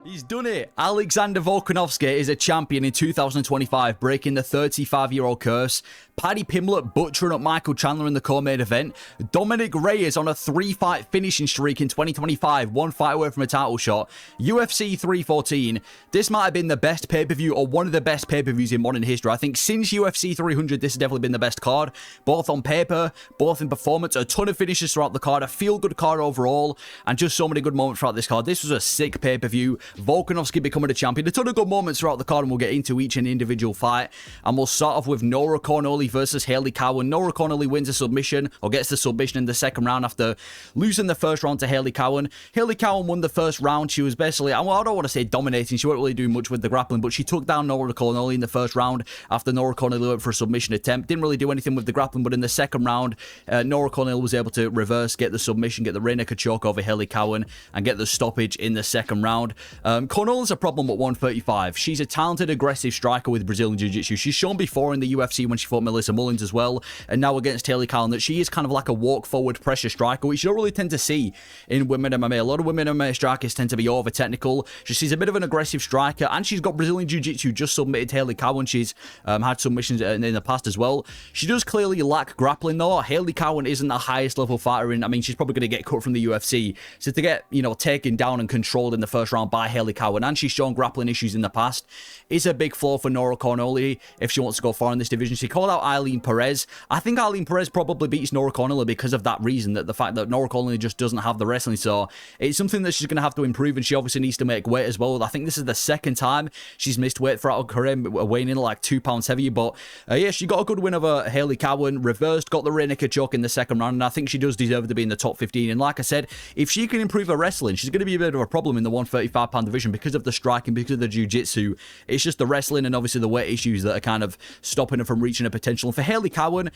He's done it. Alexander Volkanovski is a champion in 2025, breaking the 35-year-old curse. Paddy Pimblett butchering up Michael Chandler in the co-main event. Dominick Reyes on a 3-fight finishing streak in 2025, 1 fight away from a title shot. UFC 314. This might have been the best pay-per-view or one of the best pay-per-views in modern history. I think since UFC 300, this has definitely been the best card, both on paper, both in performance. A ton of finishes throughout the card, a feel-good card overall, and just so many good moments throughout this card. This was a sick pay-per-view. Volkanovski becoming a champion. A ton of good moments throughout the card, and we'll get into each and individual fight. And we'll start off with Nora Cornolle versus Hailey Cowan. Nora Cornolle wins a submission, or gets the submission in the second round after losing the first round to Hailey Cowan. Hailey Cowan won the first round. She was basically, well, I don't want to say dominating. She wasn't really doing much with the grappling, but she took down Nora Cornolle in the first round after Nora Cornolle went for a submission attempt. Didn't really do anything with the grappling, but in the second round, Nora Cornolle was able to reverse, get the submission, get the rear naked choke over Hailey Cowan, and get the stoppage in the second round. Cornolle's a problem at 135. She's a talented, aggressive striker with Brazilian Jiu-Jitsu. She's shown before in the UFC when she fought Melissa Mullins as well, and now against Hailey Cowan, that she is kind of like a walk-forward pressure striker, which you don't really tend to see in women MMA. A lot of women MMA strikers tend to be over-technical. She's a bit of an aggressive striker, and she's got Brazilian Jiu-Jitsu. Just submitted Hailey Cowan. She's had submissions in the past as well. She does clearly lack grappling, though. Hailey Cowan isn't the highest level fighter in. I mean, she's probably going to get cut from the UFC. So to get, taken down and controlled in the first round by Hailey Cowan, and she's shown grappling issues in the past, is a big flaw for Nora Cornolle if she wants to go far in this division. She called out Eileen Perez. I think Eileen Perez probably beats Nora Cornolle because of that reason, that the fact that Nora Cornolle just doesn't have the wrestling. So it's something that she's going to have to improve, and she obviously needs to make weight as well. I think this is the second time she's missed weight throughout her career, weighing in like 2 pounds heavier. But yeah, she got a good win over Hailey Cowan, reversed, got the rear naked choke in the second round, and I think she does deserve to be in the top 15. And like I said, if she can improve her wrestling, she's going to be a bit of a problem in the 135-pound division because of the striking, because of the jiu-jitsu. It's just the wrestling and obviously the weight issues that are kind of stopping her from reaching her potential. And for Hailey Cowan,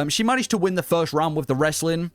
she managed to win the first round with the wrestling.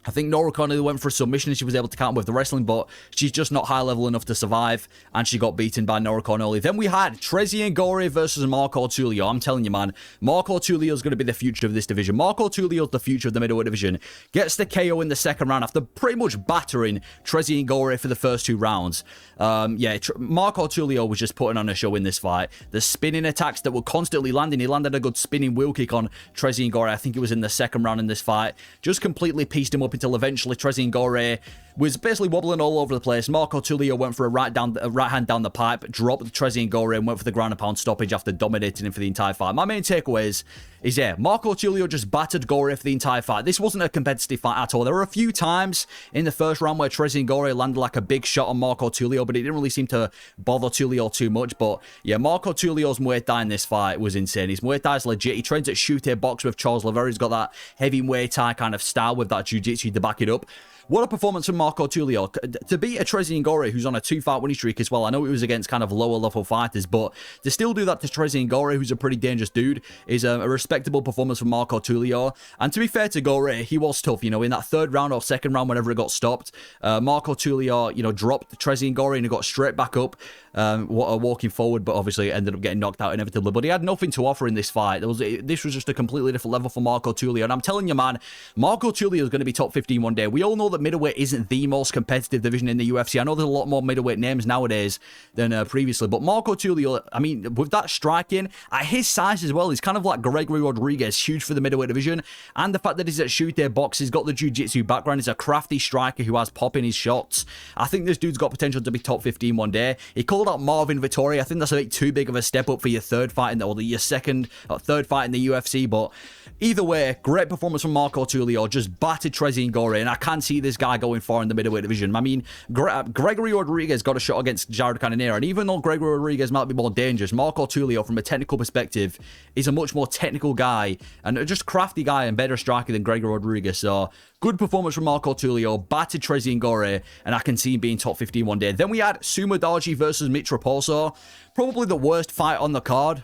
I think Nora Cornolle went for a submission and she was able to counter with the wrestling, but she's just not high level enough to survive, and she got beaten by Nora Cornolle. Then we had Tresean Gore versus Marco Tulio. I'm telling you, man, Marco Tulio is going to be the future of this division. Marco Tulio is the future of the middleweight division. Gets the KO in the second round after pretty much battering Tresean Gore for the first 2 rounds. Yeah, Marco Tulio was just putting on a show in this fight. The spinning attacks that were constantly landing. He landed a good spinning wheel kick on Tresean Gore. I think it was in the second round in this fight. Just completely pieced him up until eventually Tresean Gore was basically wobbling all over the place. Marco Tulio went for a right hand down the pipe, dropped Tresean Gore and went for the ground and pound stoppage after dominating him for the entire fight. My main takeaways is, yeah, Marco Tulio just battered Gore for the entire fight. This wasn't a competitive fight at all. There were a few times in the first round where Tresean Gore landed like a big shot on Marco Tulio, but it didn't really seem to bother Tulio too much. But yeah, Marco Tulio's Muay Thai in this fight was insane. His Muay Thai is legit. He trains at Shooter Box with Charles Oliveira. He's got that heavy Muay Thai kind of style with that jiu-jitsu to back it up. What a performance from Marco Tulio. To beat a Tresean Gore, who's on a 2-fight winning streak as well. I know it was against kind of lower level fighters, but to still do that to Tresean Gore, who's a pretty dangerous dude, is a respectable performance from Marco Tulio. And to be fair to Gore, he was tough. In that third round or second round, whenever it got stopped, Marco Tulio, dropped Tresean Gore and he got straight back up, walking forward, but obviously ended up getting knocked out inevitably. But he had nothing to offer in this fight. This was just a completely different level for Marco Tulio. And I'm telling you, man, Marco Tulio is going to be top 15 one day. We all know that middleweight isn't the most competitive division in the UFC. I know there's a lot more middleweight names nowadays than previously, but Marco Tulio, I mean, with that striking, at his size as well, he's kind of like Gregory Rodriguez, huge for the middleweight division, and the fact that he's at Shooter Box, he's got the jiu-jitsu background, he's a crafty striker who has pop in his shots. I think this dude's got potential to be top 15 one day. He called out Marvin Vettori. I think that's a bit too big of a step up for your third fight, or your third fight in the UFC, but either way, great performance from Marco Tulio, just battered Tresean Gore, and I can see this guy going far in the middleweight division. I mean, Gregory Rodriguez got a shot against Jared Cannonier, and even though Gregory Rodriguez might be more dangerous, Marco Tulio, from a technical perspective, is a much more technical guy, and just crafty guy and better striker than Gregory Rodriguez. So, good performance from Marco Tulio, battered Tresean Gore, and I can see him being top 15 one day. Then we had Sumudaerji versus Mitch Raposo. Probably the worst fight on the card,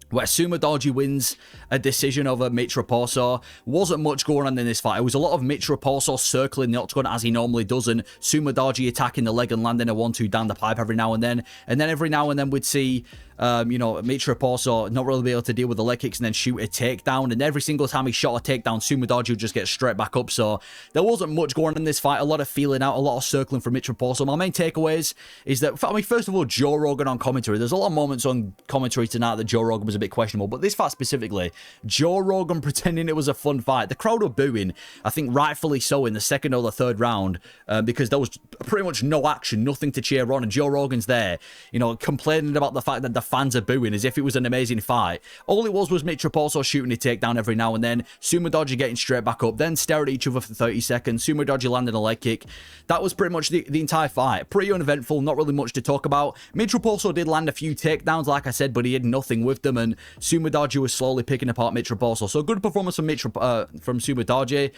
where Sumudaerji wins a decision over Mitch Raposo. Wasn't much going on in this fight. It was a lot of Mitch Raposo circling the octagon as he normally does, and Sumudaerji attacking the leg and landing a 1-2 down the pipe every now and then. And then every now and then we'd see You know, Mitch Raposo not really be able to deal with the leg kicks and then shoot a takedown. And every single time he shot a takedown, Sumudaerji would just get straight back up. So there wasn't much going on in this fight. A lot of feeling out, a lot of circling from Mitch Raposo. My main takeaways is that, I mean, first of all, Joe Rogan on commentary. There's a lot of moments on commentary tonight that Joe Rogan was a bit questionable. But this fight specifically, Joe Rogan pretending it was a fun fight. The crowd were booing, I think rightfully so, in the second or the third round, because there was pretty much no action, nothing to cheer on. And Joe Rogan's there, you know, complaining about the fact that the fans are booing as if it was an amazing fight. All it was Mitch Raposo shooting a takedown every now and then, Sumudaerji getting straight back up, then stare at each other for 30 seconds, Sumudaerji landing a leg kick. That was pretty much the entire fight. Pretty uneventful, not really much to talk about. Mitch Raposo did land a few takedowns, like I said, but he had nothing with them, and Sumudaerji was slowly picking apart Mitch Raposo. So good performance from Sumudaerji.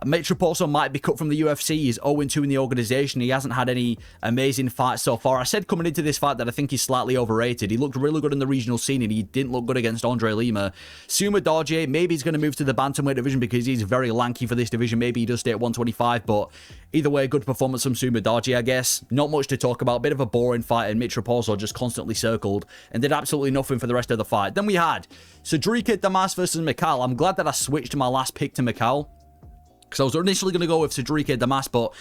Mitch Raposo might be cut from the UFC. He's 0-2 in the organization. He hasn't had any amazing fights so far. I said coming into this fight that I think he's slightly overrated. He looked really good in the regional scene, and he didn't look good against Andre Lima. Sumudaerji, maybe he's going to move to the bantamweight division because he's very lanky for this division. Maybe he does stay at 125, but either way, good performance from Sumudaerji, I guess. Not much to talk about. Bit of a boring fight, and Mitch Raposo just constantly circled and did absolutely nothing for the rest of the fight. Then we had Sedriques Dumas versus Michal. I'm glad that I switched my last pick to Michal, because I was initially going to go with Sedriques Dumas, but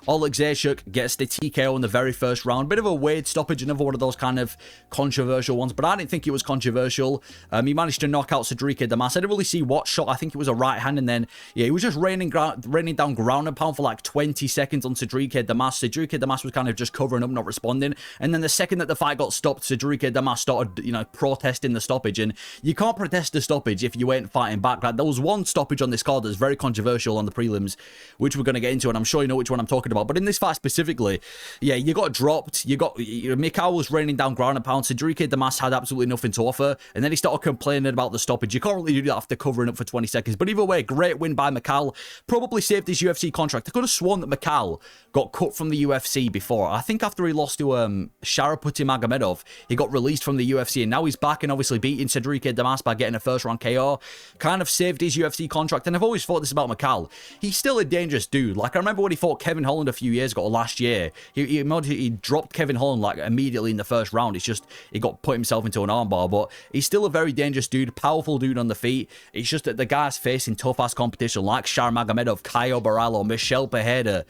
Oleksiejzuck gets the TKO in the very first round. Bit of a weird stoppage, another one of those kind of controversial ones, but I didn't think it was controversial. He managed to knock out Sedriques Dumas. I didn't really see what shot. I think it was a right hand, and then, yeah, he was just raining down ground and pound for like 20 seconds on Sedriques Dumas. Sedriques Dumas was kind of just covering up, not responding, and then the second that the fight got stopped, Sedriques Dumas started, you know, protesting the stoppage, and you can't protest the stoppage if you ain't fighting back. Like, there was one stoppage on this card that's very controversial on the prelims, which we're going to get into, and I'm sure you know which one I'm talking about. But in this fight specifically, yeah, you got dropped. Michal was raining down ground and pound. Sedriques Dumas had absolutely nothing to offer, and then he started complaining about the stoppage. You can't really do that after covering up for 20 seconds. But either way, great win by Michal. Probably saved his UFC contract. I could have sworn that Michal got cut from the UFC before. I think after he lost to Sharaputty-Magomedov, he got released from the UFC, and now he's back and obviously beating Sedriques Dumas by getting a first-round KO. Kind of saved his UFC contract, and I've always thought this about Michal. He's still a dangerous dude. Like, I remember when he fought Kevin Holland a few years ago, or last year, he dropped Kevin Holland like immediately in the first round. It's just he got put himself into an armbar, but he's still a very dangerous dude, powerful dude on the feet. It's just that the guy's facing tough-ass competition like Sharaputty-Magomedov, Caio Borralho, Michel Pereira,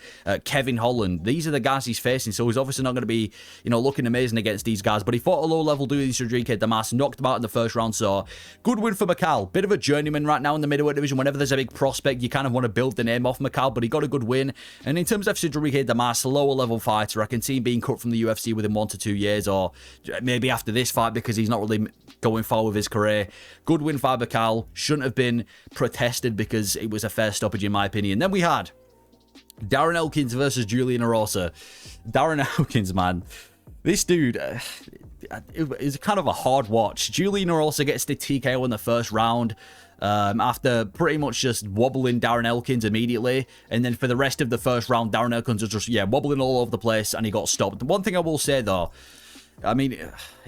Kevin Holland. These are the guys he's facing, so he's obviously not going to be, you know, looking amazing against these guys. But he fought a low-level dude, Sedriques Dumas, knocked him out in the first round, so good win for Michal. Bit of a journeyman right now in the middleweight division. Whenever there's a big prospect, you kind of want to build the name off Michal, but he got a good win. And in terms of Sedriques Dumas, lower level fighter, I can see him being cut from the UFC within 1 to 2 years, or maybe after this fight, because he's not really going far with his career. Good win for Michal. Shouldn't have been protested because it was a fair stoppage in my opinion. Then we had Darren Elkins versus Julian Erosa. Darren Elkins, man, this dude, it's kind of a hard watch. Julian Erosa gets the TKO in the first round. After pretty much just wobbling Darren Elkins immediately, and then for the rest of the first round, Darren Elkins was just, yeah, wobbling all over the place, and he got stopped. One thing I will say though, I mean,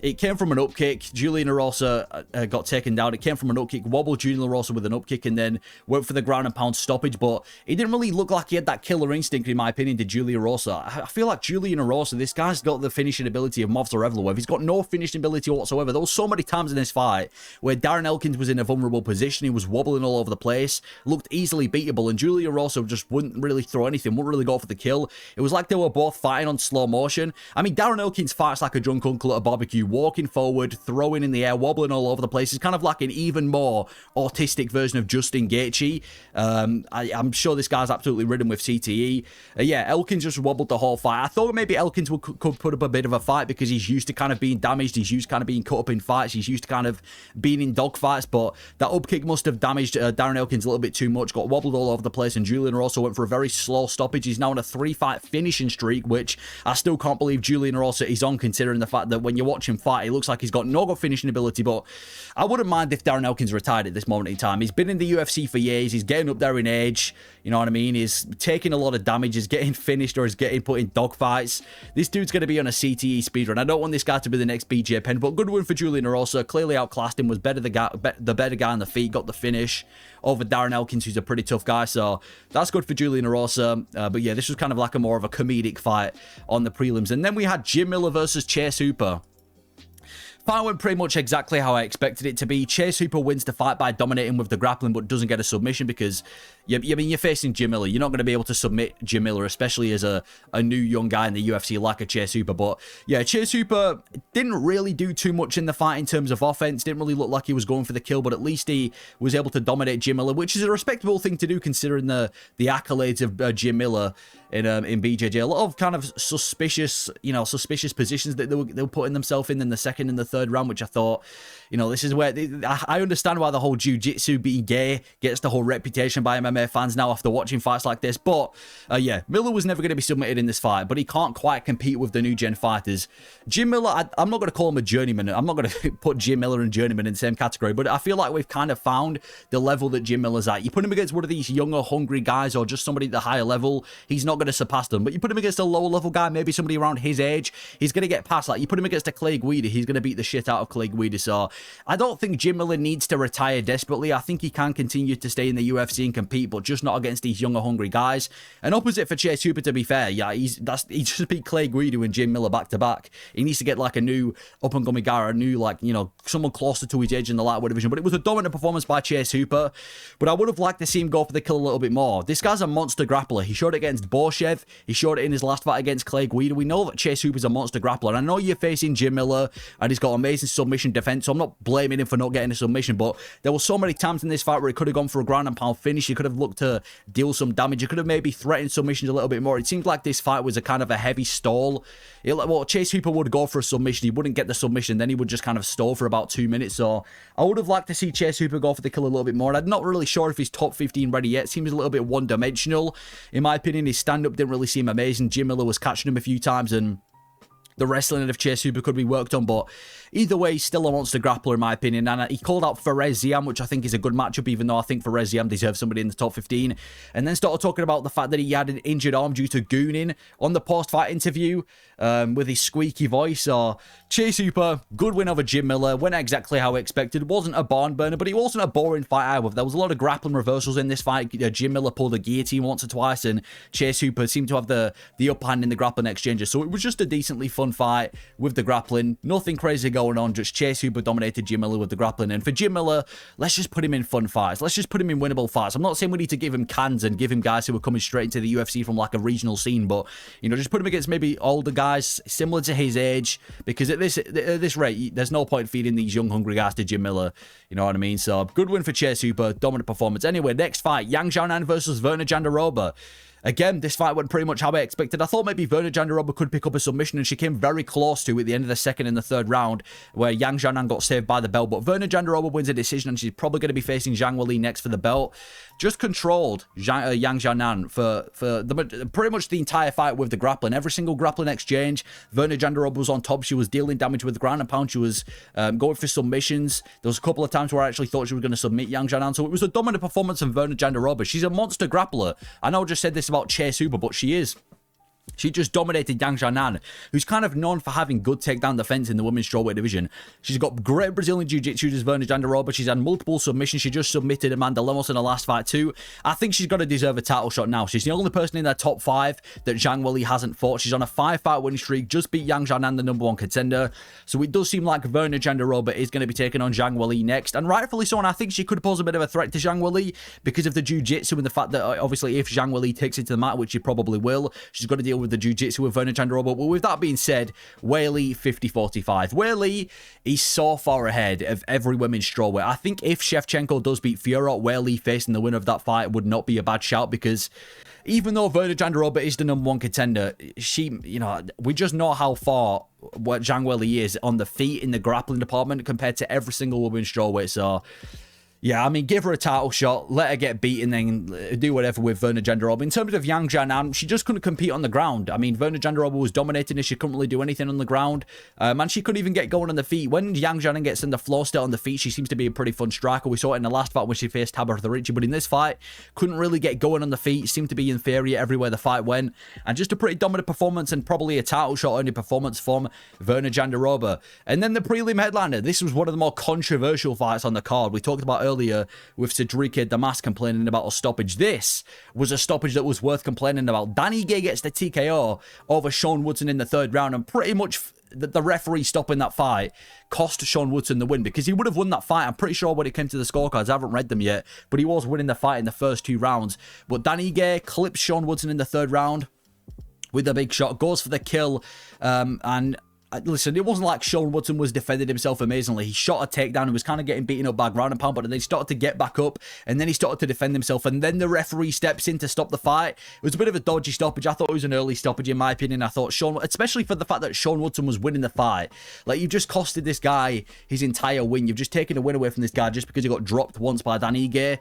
it came from an up kick. Julian Erosa got taken down. It came from an up kick, wobbled Julian Erosa with an up kick, and then went for the ground and pound stoppage. But it didn't really look like he had that killer instinct, in my opinion, did Julian Erosa. I feel like Julian Erosa, this guy's got the finishing ability of Movsar Evloev. He's got no finishing ability whatsoever. There was so many times in this fight where Darren Elkins was in a vulnerable position. He was wobbling all over the place, looked easily beatable, and Julian Erosa just wouldn't really throw anything, wouldn't really go for the kill. It was like they were both fighting on slow motion. I mean, Darren Elkins fights like a drunk uncle at a barbecue, walking forward, throwing in the air, wobbling all over the place. It's kind of like an even more autistic version of Justin Gaethje. I'm sure this guy's absolutely ridden with CTE. Yeah, Elkins just wobbled the whole fight. I thought maybe Elkins could put up a bit of a fight because he's used to kind of being damaged. He's used to kind of being cut up in fights. He's used to kind of being in dogfights, but that up kick must have damaged Darren Elkins a little bit too much. Got wobbled all over the place, and Julian Erosa went for a very slow stoppage. He's now on a 3-fight finishing streak, which I still can't believe Julian Erosa is on, considering the fact that when you watch him fight, it looks like he's got no good finishing ability. But I wouldn't mind if Darren Elkins retired at this moment in time. He's been in the UFC for years. He's getting up there in age. You know what I mean? He's taking a lot of damage. He's getting finished, or he's getting put in dogfights. This dude's going to be on a CTE speedrun. I don't want this guy to be the next BJ Penn, but good win for Julian Erosa. Clearly outclassed him, was the better guy on the feet, got the finish over Darren Elkins, who's a pretty tough guy. So that's good for Julian Erosa. But yeah, this was kind of like a more of a comedic fight on the prelims. And then we had Jim Miller versus Chase Hooper. Fight went pretty much exactly how I expected it to be. Chase Hooper wins the fight by dominating with the grappling, but doesn't get a submission because, you're facing Jim Miller. You're not going to be able to submit Jim Miller, especially as a new young guy in the UFC like a Chase Hooper. But yeah, Chase Hooper didn't really do too much in the fight in terms of offense. Didn't really look like he was going for the kill, but at least he was able to dominate Jim Miller, which is a respectable thing to do considering the accolades of Jim Miller in BJJ. A lot of kind of suspicious positions that they were putting themselves in the second and the third round, which I thought, this is where I understand why the whole jiu-jitsu being gay gets the whole reputation by MMA fans now after watching fights like this. But yeah, Miller was never going to be submitted in this fight, but he can't quite compete with the new gen fighters. Jim Miller, I'm not going to call him a journeyman. I'm not going to put Jim Miller and journeyman in the same category, but I feel like we've kind of found the level that Jim Miller's at. You put him against one of these younger, hungry guys or just somebody at the higher level, he's not going to surpass them. But you put him against a lower level guy, maybe somebody around his age, he's going to get past. Like, you put him against a Clay Guida, he's going to beat the shit out of Clay Guida. So I don't think Jim Miller needs to retire desperately. I think he can continue to stay in the UFC and compete, but just not against these younger, hungry guys. And opposite for Chase Hooper, to be fair, yeah, he just beat Clay Guida and Jim Miller back to back. He needs to get like a new up-and-coming guy, or a new, someone closer to his age in the lightweight division. But it was a dominant performance by Chase Hooper. But I would have liked to see him go for the kill a little bit more. This guy's a monster grappler. He showed it against Borshev. He showed it in his last fight against Clay Guida. We know that Chase Hooper's a monster grappler. And I know you're facing Jim Miller, and he's got amazing submission defense, so I'm not blaming him for not getting a submission, but there were so many times in this fight where he could have gone for a ground and pound finish. He could have looked to deal some damage. He could have maybe threatened submissions a little bit more. It seemed like this fight was a kind of a heavy stall. Chase Hooper would go for a submission. He wouldn't get the submission. Then he would just kind of stall for about 2 minutes. So I would have liked to see Chase Hooper go for the kill a little bit more. And I'm not really sure if he's top 15 ready yet. Seems a little bit one-dimensional. In my opinion, his stand-up didn't really seem amazing. Jim Miller was catching him a few times, and the wrestling of Chase Hooper could be worked on, but either way, he's still a monster grappler in my opinion. And he called out Tresean, which I think is a good matchup, even though I think Tresean deserves somebody in the top 15. And then started talking about the fact that he had an injured arm due to gooning on the post-fight interview with his squeaky voice. So Chase Hooper, good win over Jim Miller, went exactly how expected. Wasn't a barn burner, but it wasn't a boring fight either. There was a lot of grappling reversals in this fight. Jim Miller pulled a guillotine once or twice, and Chase Hooper seemed to have the upper hand in the grappling exchanges. So it was just a decently fun fight with the grappling. Nothing crazy going on, just Chase Hooper dominated Jim Miller with the grappling. And for Jim Miller, let's just put him in fun fights. Let's just put him in winnable fights. I'm not saying we need to give him cans and give him guys who are coming straight into the UFC from like a regional scene, but just put him against maybe older guys similar to his age, because at this rate, there's no point feeding these young hungry guys to Jim Miller. You know what I mean? So good win for Chase Hooper, dominant performance. Anyway, next fight, Xionan versus Virna Jandiroba. Again, this fight went pretty much how I expected. I thought maybe Virna Jandiroba could pick up a submission, and she came very close to at the end of the second and the third round, where Xionan got saved by the belt. But Virna Jandiroba wins a decision, and she's probably going to be facing Zhang Weili next for the belt. Just controlled Xionan for pretty much the entire fight with the grappling. Every single grappling exchange, Virna Jandiroba was on top. She was dealing damage with the ground and pound. She was going for submissions. There was a couple of times where I actually thought she was going to submit Xionan. So it was a dominant performance from Virna Jandiroba. She's a monster grappler. I know I just said this about Chase Hooper, but she is. She just dominated Xionan, who's kind of known for having good takedown defense in the women's strawweight division. She's got great Brazilian jiu-jitsu as Virna Jandiroba. She's had multiple submissions. She just submitted Amanda Lemos in her last fight too. I think she's got to deserve a title shot now. She's the only person in their top 5 that Zhang Weili hasn't fought. She's on a 5-fight winning streak, just beat Xionan, the number 1 contender. So it does seem like Virna Jandiroba is going to be taking on Zhang Weili next, and rightfully so. And I think she could pose a bit of a threat to Zhang Weili because of the jiu-jitsu and the fact that obviously if Zhang Weili takes it to the mat, which she probably will, she's got to deal with the jiu-jitsu with Virna Jandiroba. But with that being said, Weili 50-45. Weili is so far ahead of every women's strawweight. I think if Shevchenko does beat Fiorot, Weili facing the winner of that fight would not be a bad shout, because even though Virna Jandiroba is the number 1 contender, she, we just know how far what Zhang Weili is on the feet in the grappling department compared to every single women's strawweight. So yeah, I mean, give her a title shot, let her get beaten, then do whatever with Virna Jandiroba. In terms of Xionan, she just couldn't compete on the ground. I mean, Virna Jandiroba was dominating her. She couldn't really do anything on the ground. And she couldn't even get going on the feet. When Xionan gets in the floor still on the feet, she seems to be a pretty fun striker. We saw it in the last fight when she faced Tabitha Ricci. But in this fight, couldn't really get going on the feet. Seemed to be inferior everywhere the fight went. And just a pretty dominant performance and probably a title shot only performance from Virna Jandiroba. And then the prelim headliner. This was one of the more controversial fights on the card. We talked about earlier with Sedriques Dumas complaining about a stoppage. This was a stoppage that was worth complaining about. Danny Gay gets the TKO over Sean Woodson in the third round and pretty much the referee stopping that fight cost Sean Woodson the win, because he would have won that fight. I'm pretty sure when it came to the scorecards, I haven't read them yet, but he was winning the fight in the first 2 rounds. But Dan Ige clips Sean Woodson in the 3rd round with a big shot, goes for the kill, and listen, it wasn't like Sean Woodson was defending himself amazingly. He shot a takedown and was kind of getting beaten up by ground and pound, but then he started to get back up, and then he started to defend himself, and then the referee steps in to stop the fight. It was a bit of a dodgy stoppage. I thought it was an early stoppage, in my opinion. I thought especially for the fact that Sean Woodson was winning the fight. Like, you've just costed this guy his entire win. You've just taken a win away from this guy just because he got dropped once by Dan Ige.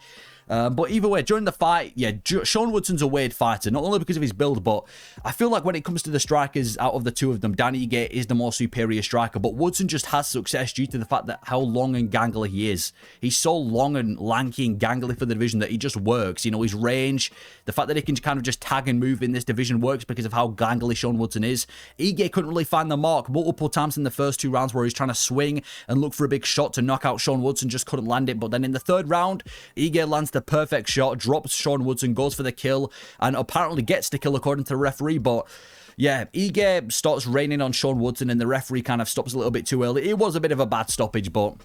But either way, during the fight, yeah, Sean Woodson's a weird fighter, not only because of his build, but I feel like when it comes to the strikers out of the 2 of them, Dan Ige is the more superior striker, but Woodson just has success due to the fact that how long and gangly he is. He's so long and lanky and gangly for the division that he just works. You know, his range, the fact that he can kind of just tag and move in this division works because of how gangly Sean Woodson is. Ige couldn't really find the mark multiple times in the first 2 rounds where he was trying to swing and look for a big shot to knock out Sean Woodson, just couldn't land it. But then in the 3rd round, Ige lands the perfect shot, drops Sean Woodson, goes for the kill, and apparently gets the kill according to the referee. But yeah, Ige starts raining on Sean Woodson, and the referee kind of stops a little bit too early. It was a bit of a bad stoppage, but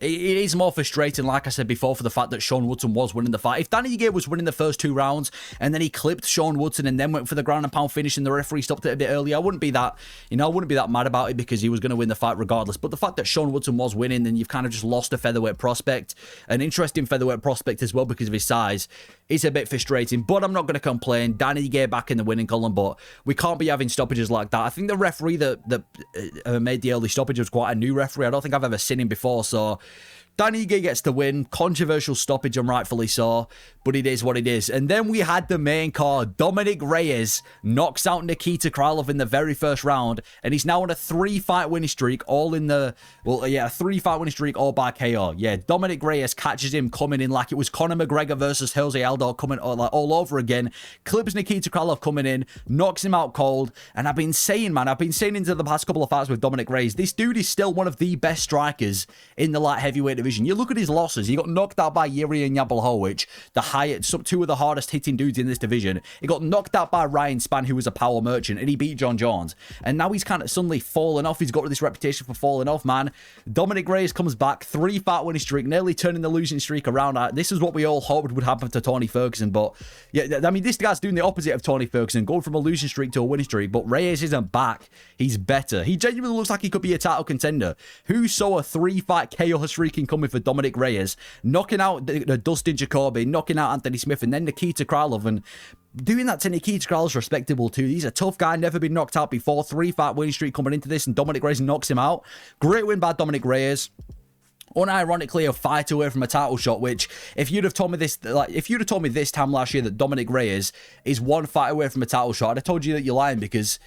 it is more frustrating, like I said before, for the fact that Sean Woodson was winning the fight. If Dan Ige was winning the first 2 rounds and then he clipped Sean Woodson and then went for the ground and pound finish and the referee stopped it a bit early, I wouldn't be that, I wouldn't be that mad about it, because he was going to win the fight regardless. But the fact that Sean Woodson was winning, then you've kind of just lost a featherweight prospect, an interesting featherweight prospect as well because of his size. It's a bit frustrating, but I'm not going to complain. Dan Ige back in the winning column, but we can't be having stoppages like that. I think the referee that made the early stoppage was quite a new referee. I don't think I've ever seen him before, so Dan Ige gets the win. Controversial stoppage, and rightfully so, but it is what it is. And then we had the main card. Dominick Reyes knocks out Nikita Krylov in the very first round, and he's now on a 3-fight winning streak, all in the, well, yeah, a 3-fight winning streak, all by KO. Yeah, Dominick Reyes catches him coming in like it was Conor McGregor versus Jose Aldo coming all over again, clips Nikita Krylov coming in, knocks him out cold. And I've been saying into the past couple of fights with Dominick Reyes, this dude is still one of the best strikers in the light heavyweight division. You look at his losses. He got knocked out by Yair and Jandiroba, the highest, 2 of the hardest hitting dudes in this division. He got knocked out by Ryan Spann, who was a power merchant, and he beat John Jones. And now he's kind of suddenly fallen off. He's got this reputation for falling off, man. Dominick Reyes comes back, 3-fight winning streak, nearly turning the losing streak around. This is what we all hoped would happen to Tony Ferguson, but yeah, I mean, this guy's doing the opposite of Tony Ferguson, going from a losing streak to a winning streak. But Reyes isn't back. He's better. He genuinely looks like he could be a title contender. Who saw a 3-fight KO streak coming for Dominick Reyes, knocking out Dustin Jacoby, knocking out Anthony Smith, and then Nikita Krylov, and doing that to Nikita Krylov is respectable too. He's a tough guy, never been knocked out before. 3-fight winning streak coming into this, and Dominick Reyes knocks him out. Great win by Dominick Reyes. Unironically, a fight away from a title shot, which if you'd have told me this, this time last year that Dominick Reyes is 1 fight away from a title shot, I'd have told you that you're lying, because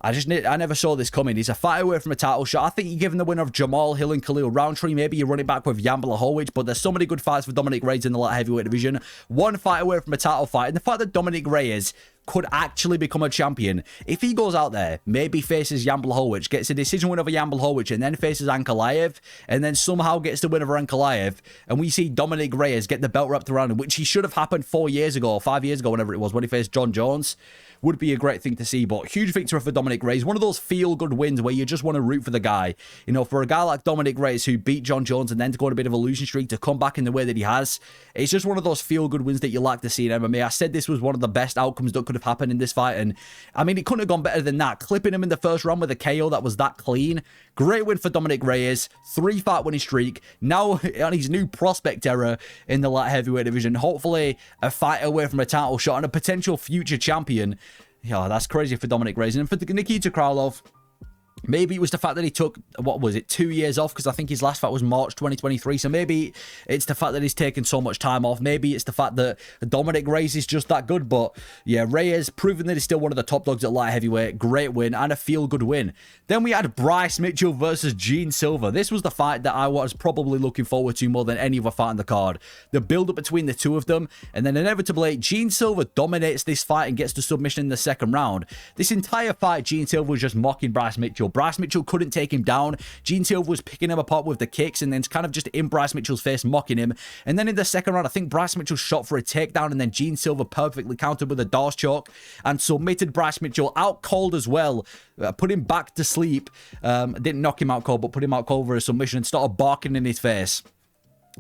I never saw this coming. He's a fight away from a title shot. I think you're giving the winner of Jamal Hill and Khalil Roundtree. Maybe you run it back with Jan Blachowicz, but there's so many good fights for Dominick Reyes in the light heavyweight division. 1 fight away from a title fight. And the fact that Dominick Reyes could actually become a champion if he goes out there, maybe faces Jan Blachowicz, gets a decision win over Jan Blachowicz, and then faces Ankalaev, and then somehow gets the win over Ankalaev, and we see Dominick Reyes get the belt wrapped around him, which he should have happened 4 years ago, or 5 years ago, whenever it was, when he faced John Jones. Would be a great thing to see, but huge victory for Dominick Reyes. One of those feel-good wins where you just want to root for the guy. You know, for a guy like Dominick Reyes who beat John Jones and then to go on a bit of a losing streak, to come back in the way that he has, it's just one of those feel-good wins that you like to see in MMA. I said this was one of the best outcomes that could have happened in this fight, and I mean, it couldn't have gone better than that. Clipping him in the first round with a KO that was that clean. Great win for Dominick Reyes. 3-fight winning streak. Now on his new prospect era in the light heavyweight division. Hopefully a fight away from a title shot and a potential future champion. Yeah, that's crazy for Dominick Reyes. And for Nikita Krylov, maybe it was the fact that he took, 2 years off, because I think his last fight was March 2023. So maybe it's the fact that he's taken so much time off. Maybe it's the fact that Dominick Reyes is just that good. But yeah, Reyes proving that he's still one of the top dogs at light heavyweight. Great win and a feel-good win. Then we had Bryce Mitchell versus Gene Silva. This was the fight that I was probably looking forward to more than any other fight on the card. The build-up between the two of them, and then inevitably, Gene Silva dominates this fight and gets the submission in the second round. This entire fight, Gene Silva was just mocking Bryce Mitchell. Mitchell. Bryce Mitchell couldn't take him down. Gene Silva was picking him apart with the kicks and then kind of just in Bryce Mitchell's face, mocking him. And then in the second round, I think Bryce Mitchell shot for a takedown, and then Gene Silva perfectly countered with a Dawes choke and submitted Bryce Mitchell out cold as well. Put him back to sleep. Didn't knock him out cold, but put him out cold for a submission and started barking in his face.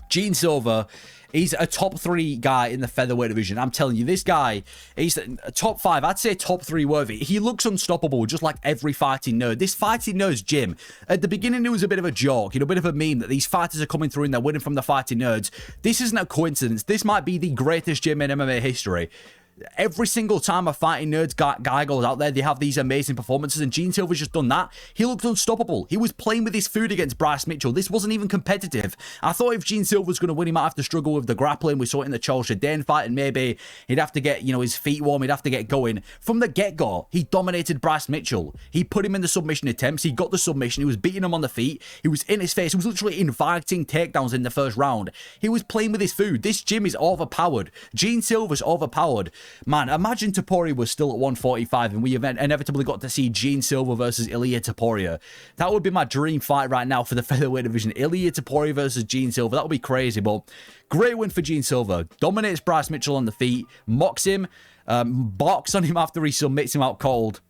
Gene Silva, he's a top 3 guy in the featherweight division. I'm telling you, this guy, he's a top 5. I'd say top 3 worthy. He looks unstoppable, just like every fighting nerd. This fighting nerd's gym, at the beginning, it was a bit of a joke, a bit of a meme that these fighters are coming through and they're winning from the fighting nerds. This isn't a coincidence. This might be the greatest gym in MMA history. Every single time a fighting nerds guy goes out there, they have these amazing performances, and Gene Silva's just done that. He looked unstoppable. He was playing with his food against Bryce Mitchell. This wasn't even competitive. I thought if Gene Silva was going to win, he might have to struggle with the grappling. We saw it in the Charles Jourdain fight, and maybe he'd have to get, his feet warm. He'd have to get going. From the get-go, he dominated Bryce Mitchell. He put him in the submission attempts. He got the submission. He was beating him on the feet. He was in his face. He was literally inviting takedowns in the first round. He was playing with his food. This gym is overpowered. Gene Silva's overpowered. Man, imagine Topuria was still at 145 and we inevitably got to see Gene Silva versus Ilia Topuria. That would be my dream fight right now for the featherweight division. Ilia Topuria versus Gene Silva. That would be crazy, but great win for Gene Silva. Dominates Bryce Mitchell on the feet, mocks him, barks on him after he submits him out cold.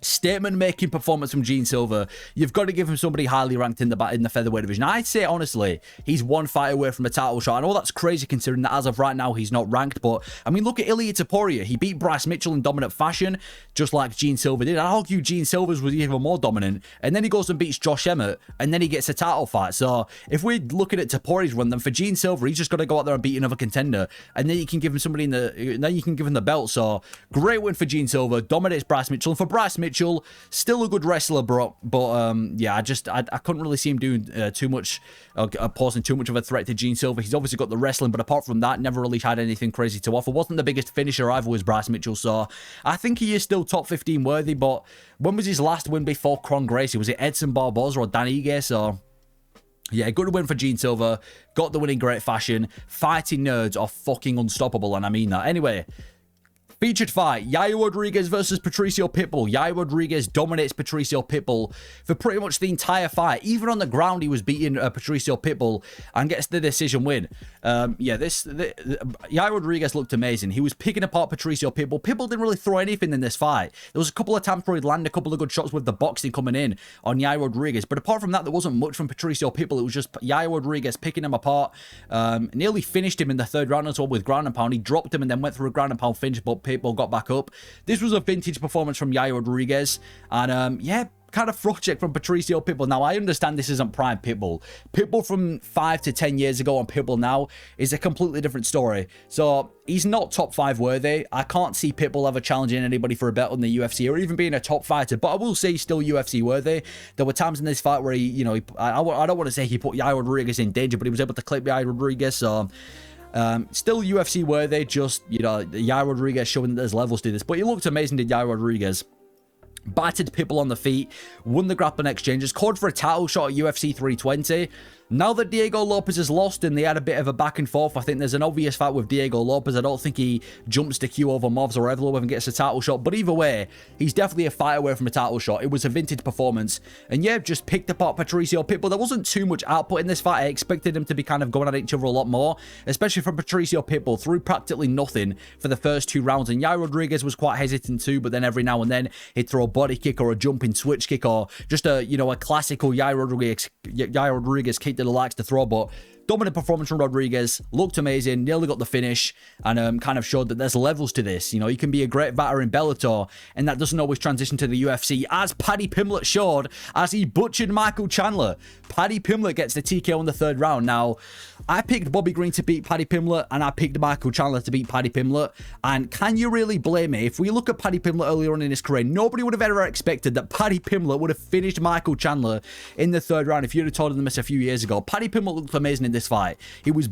Statement-making performance from Gene Silva. You've got to give him somebody highly ranked in the featherweight division. I'd say, honestly, he's one fight away from a title shot. I know that's crazy considering that as of right now, he's not ranked, but, I mean, look at Ilia Topuria. He beat Bryce Mitchell in dominant fashion, just like Gene Silva did. I'd argue Gene Silva's was even more dominant, and then he goes and beats Josh Emmett, and then he gets a title fight. So, if we're looking at Topuria's run, then for Gene Silva, he's just got to go out there and beat another contender, and then you can give him somebody then you can give him the belt. So, great win for Gene Silva. Dominates Bryce Mitchell, and for Bryce Mitchell, still a good wrestler, bro. But yeah, I couldn't really see him doing too much, posing too much of a threat to Gene Silva. He's obviously got the wrestling, but apart from that, never really had anything crazy to offer. Wasn't the biggest finisher either, was Bryce Mitchell. So I think he is still top 15 worthy. But when was his last win before Kron Gracie? Was it Edson Barboza or Dan Ige? So yeah, good win for Gene Silva. Got the win in great fashion. Fighting nerds are fucking unstoppable, and I mean that. Anyway, featured fight, Yair Rodriguez versus Patricio Pitbull. Yair Rodriguez dominates Patricio Pitbull for pretty much the entire fight. Even on the ground, he was beating Patricio Pitbull and gets the decision win. Yeah, Yair Rodriguez looked amazing. He was picking apart Patricio Pitbull. Pitbull didn't really throw anything in this fight. There was a couple of times where he'd land a couple of good shots with the boxing coming in on Yair Rodriguez. But apart from that, there wasn't much from Patricio Pitbull. It was just Yair Rodriguez picking him apart. Nearly finished him in the third round as well with ground and pound. He dropped him and then went through a ground and pound finish, but Pitbull got back up. This was a vintage performance from Yair Rodriguez, and yeah, kind of fraud check from Patricio Pitbull. Now, I understand this isn't prime Pitbull. Pitbull from 5 to 10 years ago and Pitbull now is a completely different story. So, he's not top 5 worthy. I can't see Pitbull ever challenging anybody for a belt in the UFC or even being a top fighter, but I will say he's still UFC worthy. There were times in this fight where he, I don't want to say he put Yair Rodriguez in danger, but he was able to clip Yair Rodriguez, so still UFC worthy, just, Yair Rodriguez showing that there's levels to this. But he looked amazing, did Yair Rodriguez. Battered Pitbull on the feet, won the grappling exchanges, called for a title shot at UFC 320. Now that Diego Lopez has lost and they had a bit of a back and forth, I think there's an obvious fight with Diego Lopez. I don't think he jumps to Q over Movs or Evloev and gets a title shot. But either way, he's definitely a fight away from a title shot. It was a vintage performance. And yeah, just picked apart Patricio Pitbull. There wasn't too much output in this fight. I expected him to be kind of going at each other a lot more, especially from Patricio Pitbull. Threw practically nothing for the first 2 rounds. And Yair Rodriguez was quite hesitant too, but then every now and then he'd throw a body kick or a jumping switch kick or just a classical Yair Rodriguez kick that he likes to throw. But dominant performance from Rodriguez, looked amazing, nearly got the finish, and kind of showed that there's levels to this. He can be a great batter in Bellator, and that doesn't always transition to the UFC, as Paddy Pimblett showed, as he butchered Michael Chandler. Paddy Pimblett gets the TKO in the 3rd round. Now, I picked Bobby Green to beat Paddy Pimblett, and I picked Michael Chandler to beat Paddy Pimblett, and can you really blame me? If we look at Paddy Pimblett earlier on in his career, nobody would have ever expected that Paddy Pimblett would have finished Michael Chandler in the 3rd round if you'd have told them this a few years ago. Paddy Pimblett looked amazing in this fight. He was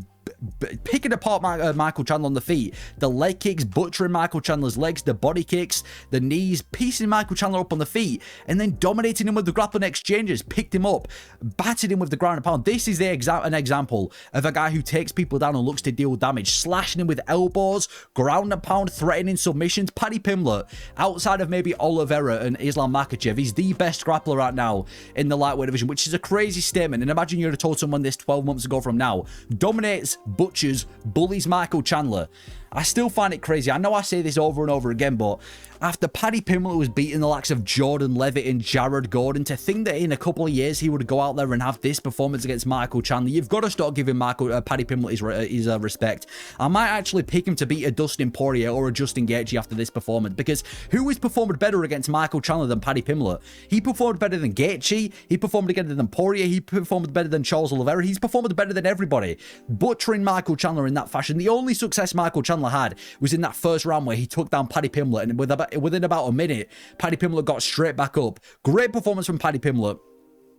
picking apart Michael Chandler on the feet. The leg kicks, butchering Michael Chandler's legs, the body kicks, the knees, piecing Michael Chandler up on the feet, and then dominating him with the grappling exchanges, picked him up, battered him with the ground and pound. This is an example of a guy who takes people down and looks to deal damage, slashing him with elbows, ground and pound, threatening submissions. Paddy Pimblett, outside of maybe Oliveira and Islam Makhachev, he's the best grappler right now in the lightweight division, which is a crazy statement. And imagine you'd have told someone this 12 months ago from now. Dominates, butchers, bullies Michael Chandler. I still find it crazy. I know I say this over and over again, but after Paddy Pimblett was beating the likes of Jordan Levitt and Jared Gordon, to think that in a couple of years he would go out there and have this performance against Michael Chandler, you've got to start giving Paddy Pimblett his respect. I might actually pick him to beat a Dustin Poirier or a Justin Gaethje after this performance, because who has performed better against Michael Chandler than Paddy Pimblett? He performed better than Gaethje, he performed better than Poirier, he performed better than Charles Oliveira, he's performed better than everybody. Butchering Michael Chandler in that fashion. The only success Michael Chandler had was in that first round where he took down Paddy Pimblett, and within about a minute, Paddy Pimblett got straight back up. Great performance from Paddy Pimblett.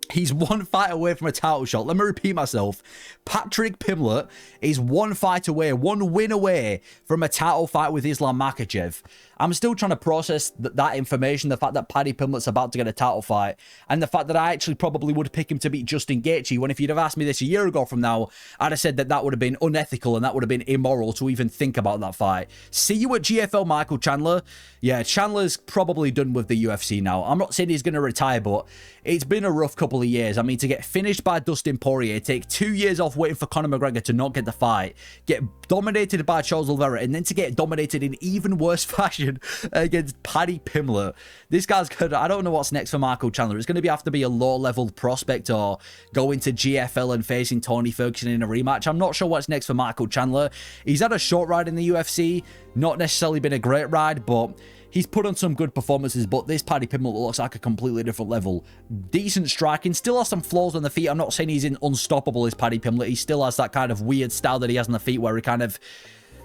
He's one fight away from a title shot. Let me repeat myself. Patrick Pimblett is one fight away, one win away from a title fight with Islam Makhachev. I'm still trying to process that information, the fact that Paddy Pimblett's about to get a title fight, and the fact that I actually probably would pick him to beat Justin Gaethje, when if you'd have asked me this a year ago from now, I'd have said that would have been unethical and that would have been immoral to even think about that fight. See you at GFL, Michael Chandler. Yeah, Chandler's probably done with the UFC now. I'm not saying he's going to retire, but it's been a rough couple of years. I mean, to get finished by Dustin Poirier, take 2 years off waiting for Conor McGregor to not get the fight, get dominated by Charles Oliveira, and then to get dominated in even worse fashion against Paddy Pimblett. This guy's good. I don't know what's next for Michael Chandler. It's going to have to be a low-level prospect or go into GFL and facing Tony Ferguson in a rematch. I'm not sure what's next for Michael Chandler. He's had a short ride in the UFC, not necessarily been a great ride, but he's put on some good performances. But this Paddy Pimblett looks like a completely different level. Decent striking, still has some flaws on the feet. I'm not saying he's unstoppable as Paddy Pimblett. He still has that kind of weird style that he has on the feet where he kind of,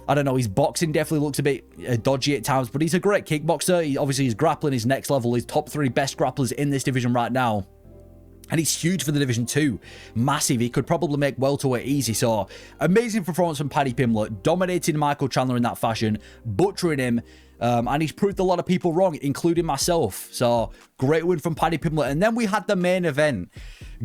I don't know, his boxing definitely looks a bit dodgy at times, but he's a great kickboxer. Obviously, his grappling is next level. He's top 3 best grapplers in this division right now. And he's huge for the division too. Massive. He could probably make welterweight easy. So, amazing performance from Paddy Pimblett. Dominating Michael Chandler in that fashion. Butchering him. And he's proved a lot of people wrong, including myself. So, great win from Paddy Pimblett. And then we had the main event.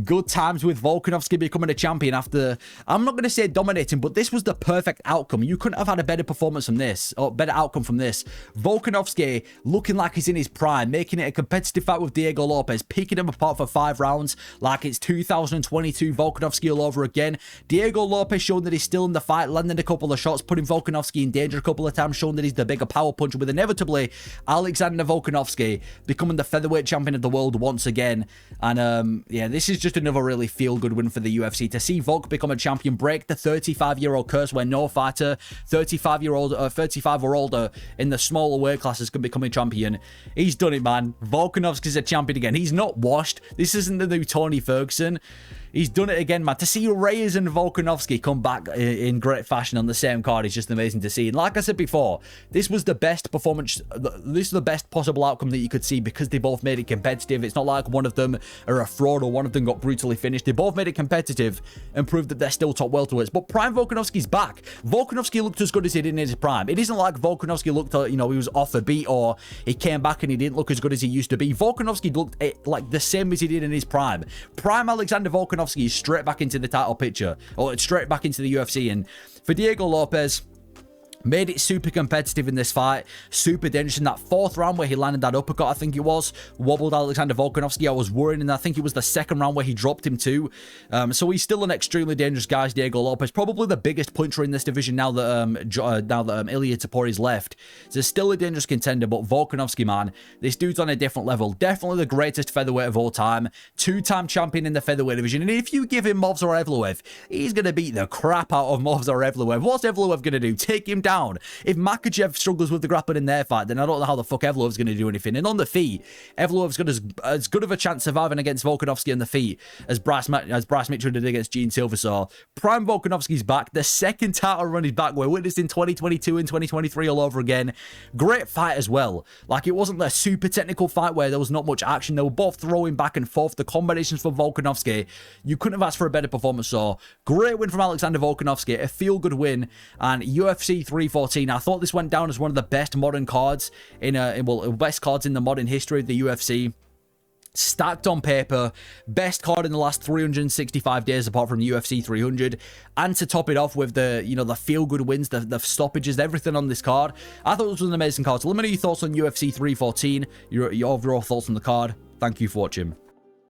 Good times with Volkanovski becoming a champion after, I'm not going to say dominating, but this was the perfect outcome. You couldn't have had a better performance from this, or better outcome from this. Volkanovski looking like he's in his prime, making it a competitive fight with Diego Lopez, picking him apart for 5 rounds, like it's 2022 Volkanovski all over again. Diego Lopez showing that he's still in the fight, landing a couple of shots, putting Volkanovski in danger a couple of times, showing that he's the bigger power puncher, with inevitably Alexander Volkanovski becoming the featherweight champion of the world once again. And yeah, this is just another really feel-good win for the UFC. To see Volk become a champion, break the 35-year-old curse where no fighter, 35 or older in the smaller weight classes can become a champion. He's done it, man. Volkanovski's a champion again. He's not washed. This isn't the new Tony Ferguson. He's done it again, man. To see Reyes and Volkanovski come back in great fashion on the same card is just amazing to see. And like I said before, this was the best performance. This is the best possible outcome that you could see because they both made it competitive. It's not like one of them are a fraud or one of them got brutally finished. They both made it competitive and proved that they're still top welterweights. But prime Volkanovski's back. Volkanovski looked as good as he did in his prime. It isn't like Volkanovski looked, he was off a beat or he came back and he didn't look as good as he used to be. Volkanovski looked like the same as he did in his prime. Prime Alexander Volkanovski is straight back into the title picture, or straight back into the UFC. And for Diego Lopez, made it super competitive in this fight, super dangerous in that 4th round where he landed that uppercut, I think it was, wobbled Alexander Volkanovski. I was worried, and I think it was the 2nd round where he dropped him too. So he's still an extremely dangerous guy, Diego Lopez, probably the biggest puncher in this division now that Ilia Topuri's left. So still a dangerous contender, but Volkanovski, man, this dude's on a different level. Definitely the greatest featherweight of all time, 2-time champion in the featherweight division. And if you give him Movsar Evloev, he's going to beat the crap out of Movsar Evloev. What's Evloev going to do? Take him down down. If Makhachev struggles with the grappling in their fight, then I don't know how the fuck Evloev's going to do anything. And on the feet, Evloev's got as good of a chance surviving against Volkanovski on the feet as Bryce Mitchell did against Gene Silva. So prime Volkanovski's back. The second title run is back. We're witnessing 2022 and 2023 all over again. Great fight as well. Like, it wasn't a super technical fight where there was not much action. They were both throwing back and forth. The combinations for Volkanovski, you couldn't have asked for a better performance. So great win from Alexander Volkanovski, a feel-good win. And UFC 314, I thought this went down as one of the best modern cards best cards in the modern history of the UFC. Stacked on paper, best card in the last 365 days apart from UFC 300, and to top it off with the, you know, the feel-good wins, the stoppages, everything on this card. I thought this was an amazing card. So let me know your thoughts on UFC 314, your overall thoughts on the card. Thank you for watching.